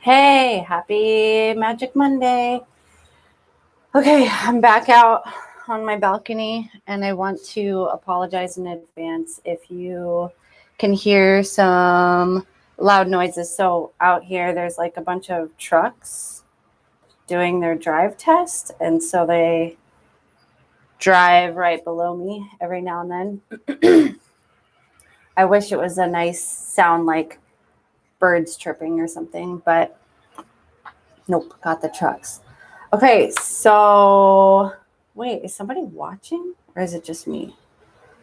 Hey, happy Magic Monday. Okay, I'm back out on my balcony and I want to apologize in advance if you can hear some loud noises. So, out here, there's like a bunch of trucks doing their drive test, and so they drive right below me every now and then. I wish it was a nice sound like birds chirping or something, but nope, got the trucks. Okay, so wait, is somebody watching or is it just me?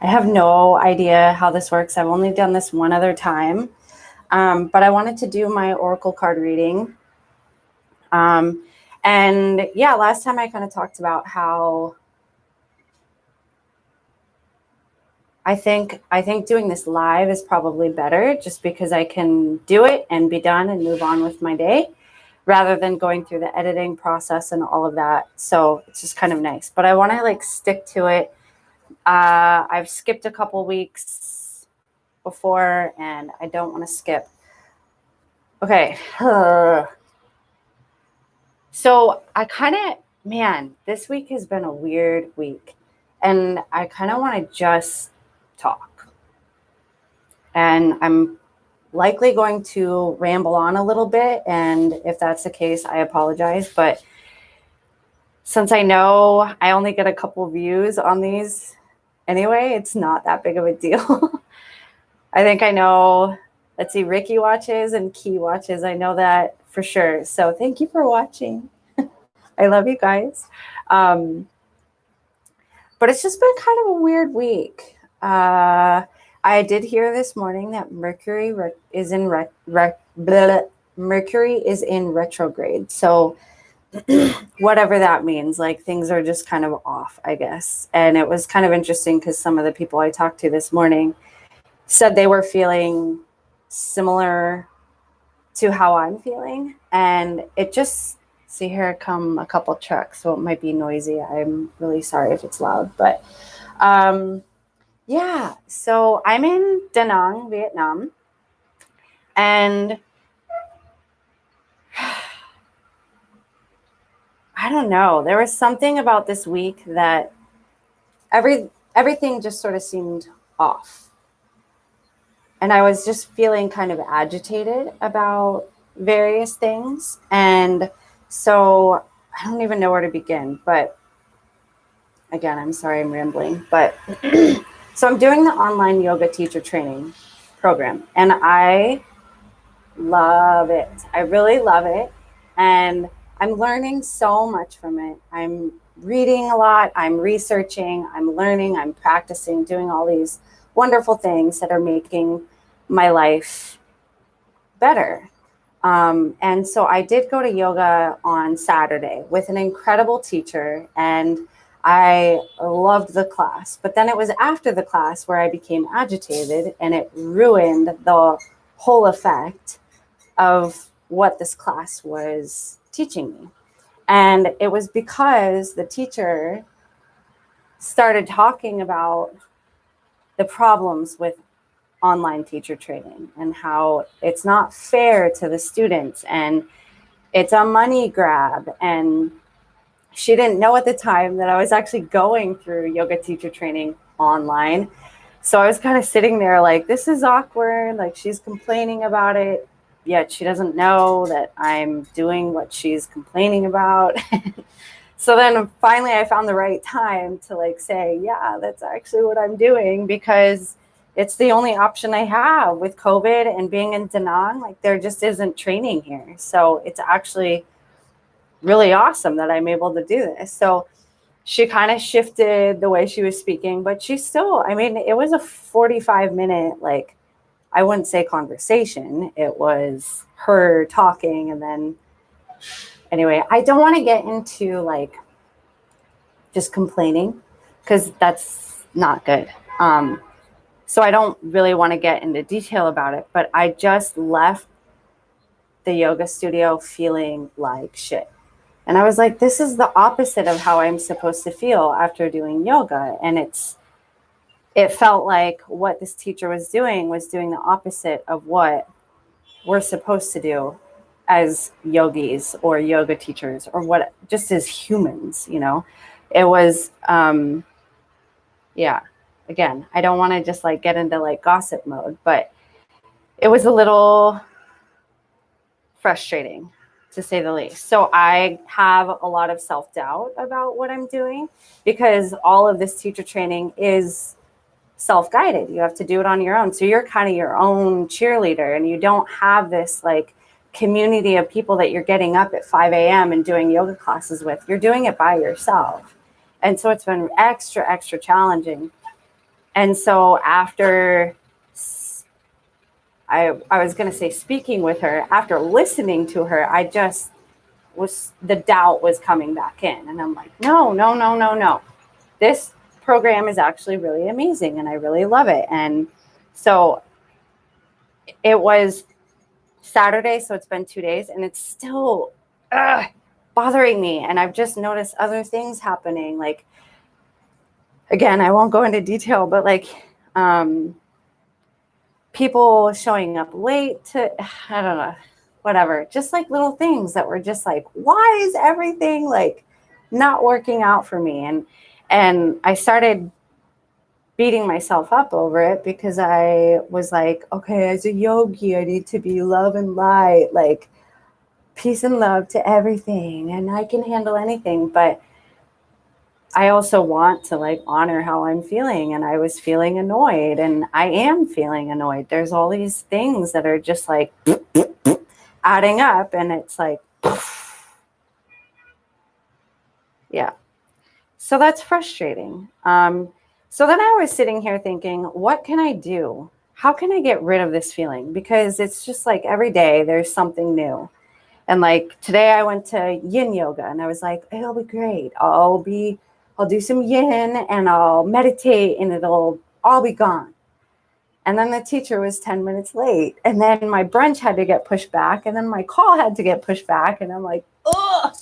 I have no idea how this works. I've only done this one other time, but I wanted to do my oracle card reading. And yeah, last time I kind of talked about how I think doing this live is probably better just because I can do it and be done and move on with my day rather than going through the editing process and all of that. So it's just kind of nice. But I want to like stick to it. I've skipped a couple weeks before and I don't want to skip. Okay. So I kind of, man, this week has been a weird week. And I kind of want to just talk. And I'm likely going to ramble on a little bit. And if that's the case, I apologize. But since I know I only get a couple views on these anyway, it's not that big of a deal. I think I know, let's see, Ricky watches and Key watches. I know that for sure. So thank you for watching. I love you guys. But it's just been kind of a weird week. I did hear this morning that Mercury is in retrograde. So whatever that means, like things are just kind of off, I guess. And it was kind of interesting because some of the people I talked to this morning said they were feeling similar to how I'm feeling. And it just, see, here come a couple trucks, so it might be noisy. I'm really sorry if it's loud, but yeah, so I'm in Da Nang, Vietnam, and I don't know. There was something about this week that everything just sort of seemed off. And I was just feeling kind of agitated about various things. And so I don't even know where to begin. But again, I'm sorry I'm rambling. But so I'm doing the online yoga teacher training program. And I love it. I really love it. And I'm learning so much from it. I'm reading a lot. I'm researching. I'm learning. I'm practicing, doing all these wonderful things that are making my life better. And so I did go to yoga on Saturday with an incredible teacher, and I loved the class. But then it was after the class where I became agitated, and it ruined the whole effect of what this class was teaching me. And it was because the teacher started talking about the problems with online teacher training and how it's not fair to the students and it's a money grab. And she didn't know at the time that I was actually going through yoga teacher training online. So I was kind of sitting there like, this is awkward. Like, she's complaining about it, yet she doesn't know that I'm doing what she's complaining about. So then finally I found the right time to like say, yeah, that's actually what I'm doing, because it's the only option I have with COVID and being in Da Nang. Like, there just isn't training here. So it's actually really awesome that I'm able to do this. So she kind of shifted the way she was speaking, but she still, I mean, it was a 45-minute, like, I wouldn't say conversation. It was her talking. And then anyway, I don't want to get into like just complaining because that's not good. So I don't really want to get into detail about it, but I just left the yoga studio feeling like shit. And I was like, this is the opposite of how I'm supposed to feel after doing yoga. And it felt like what this teacher was doing the opposite of what we're supposed to do as yogis or yoga teachers or what, just as humans, you know. It was, yeah, again, I don't want to just like get into like gossip mode, but it was a little frustrating to say the least. So I have a lot of self-doubt about what I'm doing because all of this teacher training is self-guided. You have to do it on your own. So you're kind of your own cheerleader, and you don't have this like community of people that you're getting up at 5 a.m. and doing yoga classes with. You're doing it by yourself. And so it's been extra challenging. And so after I was going to say speaking with her, after listening to her, I just was, the doubt was coming back in. And I'm like, no. This program is actually really amazing and I really love it. And so it was Saturday, so it's been 2 days and it's still bothering me. And I've just noticed other things happening. Like, again, I won't go into detail, but like people showing up late to, I don't know, whatever, just like little things that were just like, why is everything like not working out for me? And I started beating myself up over it because I was like, okay, as a yogi, I need to be love and light, like peace and love to everything, and I can handle anything. But I also want to like honor how I'm feeling, and I was feeling annoyed, and I am feeling annoyed. There's all these things that are just like adding up, and it's like, yeah. So that's frustrating. So then I was sitting here thinking, what can I do? How can I get rid of this feeling? Because it's just like every day there's something new. And like today I went to yin yoga and I was like, it'll be great. I'll do some yin and I'll meditate and it'll all be gone. And then the teacher was 10 minutes late. And then my brunch had to get pushed back. And then my call had to get pushed back. And I'm like, ugh.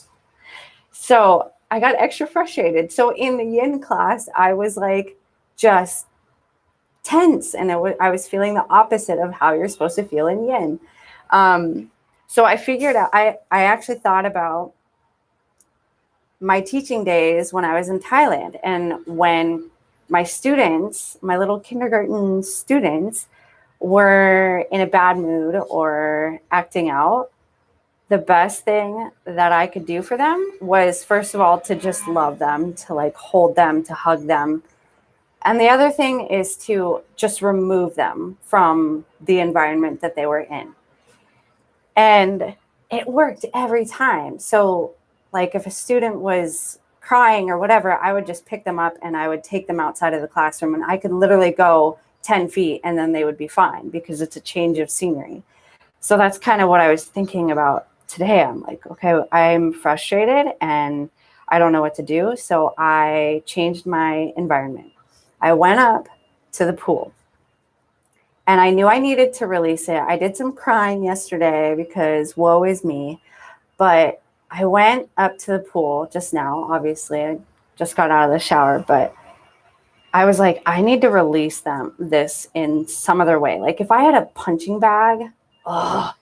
So I got extra frustrated. So in the yin class, I was like just tense. And I was feeling the opposite of how you're supposed to feel in yin. So I figured out, I actually thought about my teaching days when I was in Thailand, and when my students, my little kindergarten students, were in a bad mood or acting out, the best thing that I could do for them was, first of all, to just love them, to like hold them, to hug them. And the other thing is to just remove them from the environment that they were in. And it worked every time. So like if a student was crying or whatever, I would just pick them up and I would take them outside of the classroom, and I could literally go 10 feet and then they would be fine because it's a change of scenery. So that's kind of what I was thinking about today. I'm like, okay, I'm frustrated and I don't know what to do. So I changed my environment. I went up to the pool. And I knew I needed to release it. I did some crying yesterday because woe is me. But I went up to the pool just now. Obviously, I just got out of the shower. But I was like, I need to release this in some other way. Like if I had a punching bag, I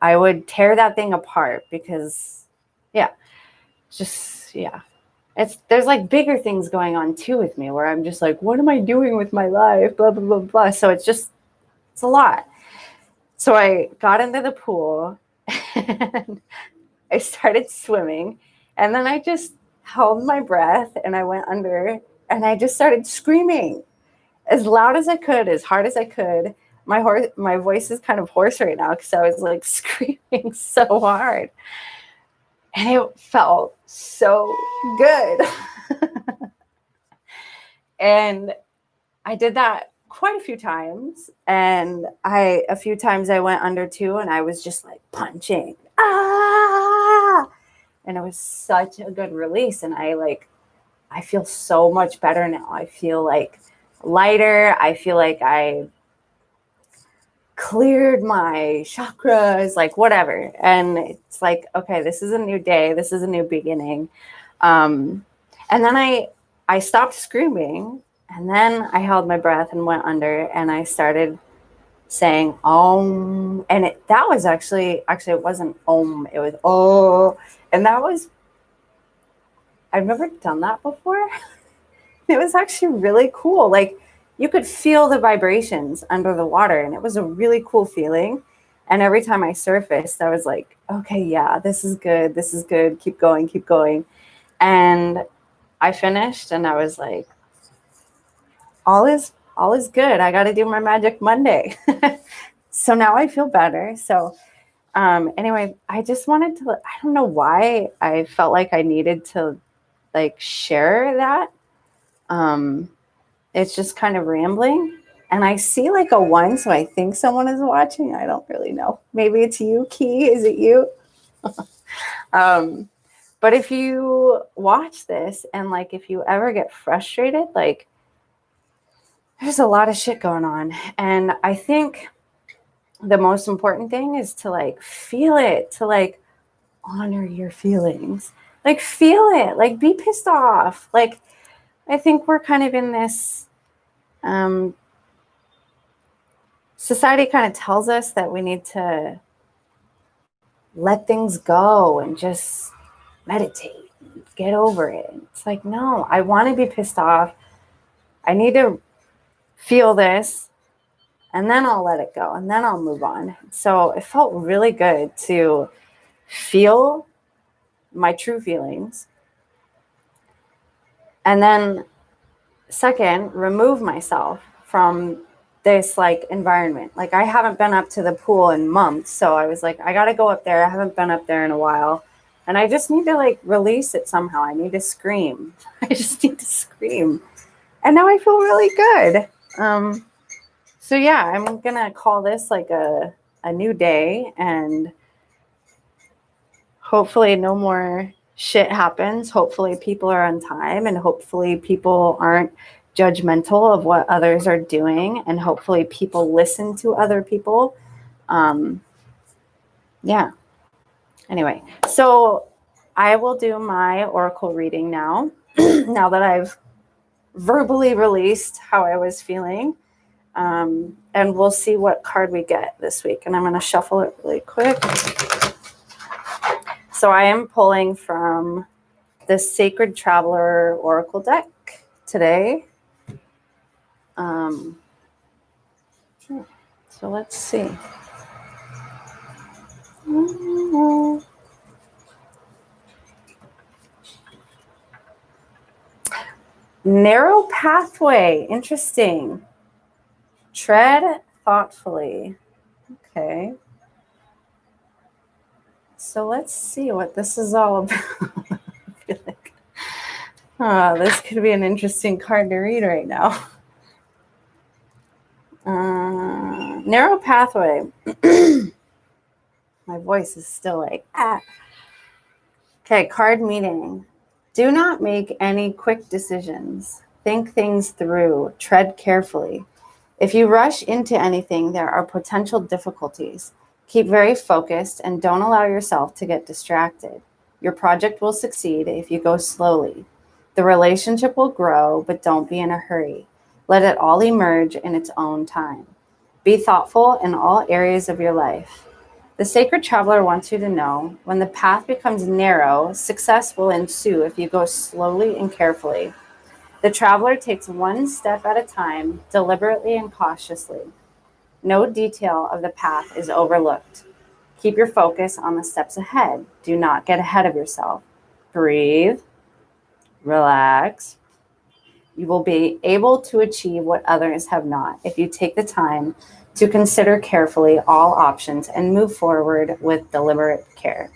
would tear that thing apart because, yeah. There's like bigger things going on too with me where I'm just like, what am I doing with my life? Blah, blah, blah, blah. So it's a lot. So I got into the pool and I started swimming, and then I just held my breath and I went under and I just started screaming as loud as I could, as hard as I could. My voice is kind of hoarse right now because I was like screaming so hard. And it felt so good. And I did that quite a few times. And a few times I went under too, and I was just like punching. And it was such a good release. And I feel so much better now. I feel like lighter. I feel like I cleared my chakras, like whatever. And it's like, okay, this is a new day. This is a new beginning. And then I stopped screaming, and then I held my breath and went under, and I started saying Om, and that was actually it wasn't Om, it was Oh, and that was, I've never done that before. It was actually really cool. Like you could feel the vibrations under the water, and it was a really cool feeling. And every time I surfaced, I was like, okay, yeah, this is good. This is good. Keep going, keep going. And I finished and I was like, all is good. I got to do my Magic Monday. So now I feel better. So anyway, I just wanted to, I don't know why I felt like I needed to like share that. It's just kind of rambling. And I see like a one, so I think someone is watching. I don't really know. Maybe it's you, Key. Is it you? But if you watch this and like if you ever get frustrated, like there's a lot of shit going on. And I think the most important thing is to like feel it, to like honor your feelings. Like feel it, like be pissed off. Like I think we're kind of in this society kind of tells us that we need to let things go and just meditate, get over it. It's like, no, I want to be pissed off. I need to feel this and then I'll let it go and then I'll move on. So it felt really good to feel my true feelings. And then second, remove myself from this like environment. Like I haven't been up to the pool in months. So I was like, I got to go up there. I haven't been up there in a while. And I just need to like release it somehow. I need to scream. I just need to scream. And now I feel really good. So yeah, I'm going to call this like a new day, and hopefully no more shit happens. Hopefully people are on time, and hopefully people aren't judgmental of what others are doing, and hopefully people listen to other people. Yeah. Anyway, so I will do my oracle reading now, now that I've verbally released how I was feeling. And we'll see what card we get this week. And I'm going to shuffle it really quick. So I am pulling from the Sacred Traveler Oracle deck today. So let's see. Narrow pathway. Interesting. Tread thoughtfully. Okay. So let's see what this is all about. I feel like this could be an interesting card to read right now. Narrow pathway. My voice is still like, ah. Okay, card meaning. Do not make any quick decisions. Think things through. Tread carefully. If you rush into anything, there are potential difficulties. Keep very focused and don't allow yourself to get distracted. Your project will succeed if you go slowly. The relationship will grow, but don't be in a hurry. Let it all emerge in its own time. Be thoughtful in all areas of your life. The Sacred Traveler wants you to know, when the path becomes narrow, success will ensue if you go slowly and carefully. The traveler takes one step at a time, deliberately and cautiously. No detail of the path is overlooked. Keep your focus on the steps ahead. Do not get ahead of yourself. Breathe. Relax. You will be able to achieve what others have not if you take the time to consider carefully all options and move forward with deliberate care.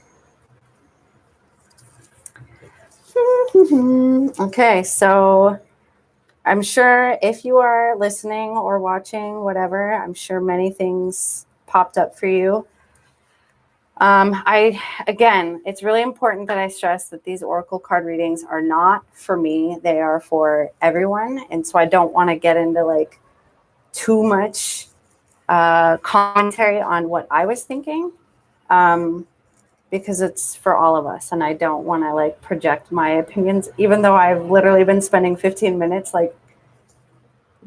Okay, so I'm sure if you are listening or watching, whatever, I'm sure many things popped up for you. Again, it's really important that I stress that these oracle card readings are not for me. They are for everyone. And so I don't want to get into like too much commentary on what I was thinking, because it's for all of us. And I don't want to like project my opinions, even though I've literally been spending 15 minutes like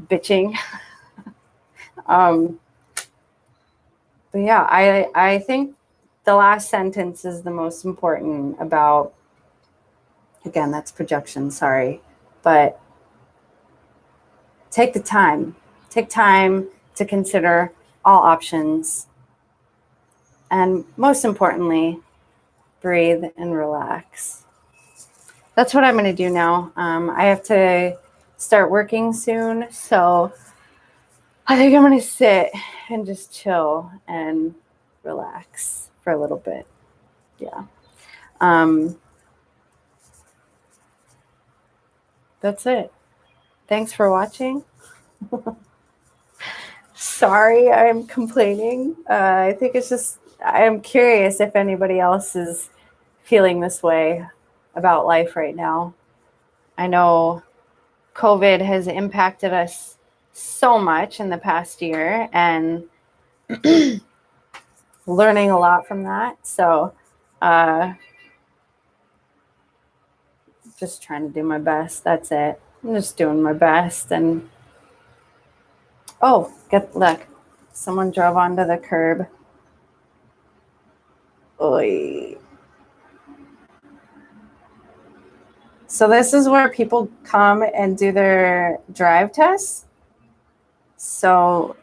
bitching. But yeah, I think the last sentence is the most important about, again, that's projection, sorry. But take the time. Take time to consider all options. And most importantly, breathe and relax. That's what I'm going to do now. I have to start working soon. So I think I'm going to sit and just chill and relax for a little bit. Yeah. That's it. Thanks for watching. Sorry, I'm complaining. I think it's just, I'm curious if anybody else is feeling this way about life right now. I know COVID has impacted us so much in the past year and learning a lot from that. So, just trying to do my best. That's it. I'm just doing my best. And oh, look, someone drove onto the curb. Oy. So this is where people come and do their drive tests. So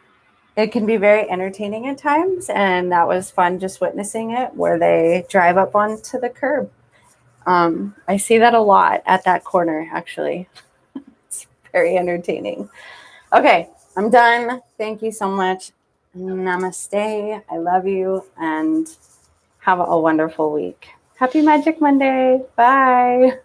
it can be very entertaining at times, and that was fun just witnessing it, where they drive up onto the curb. I see that a lot at that corner, actually. It's very entertaining. Okay, I'm done. Thank you so much. Namaste. I love you, and have a wonderful week. Happy Magic Monday. Bye.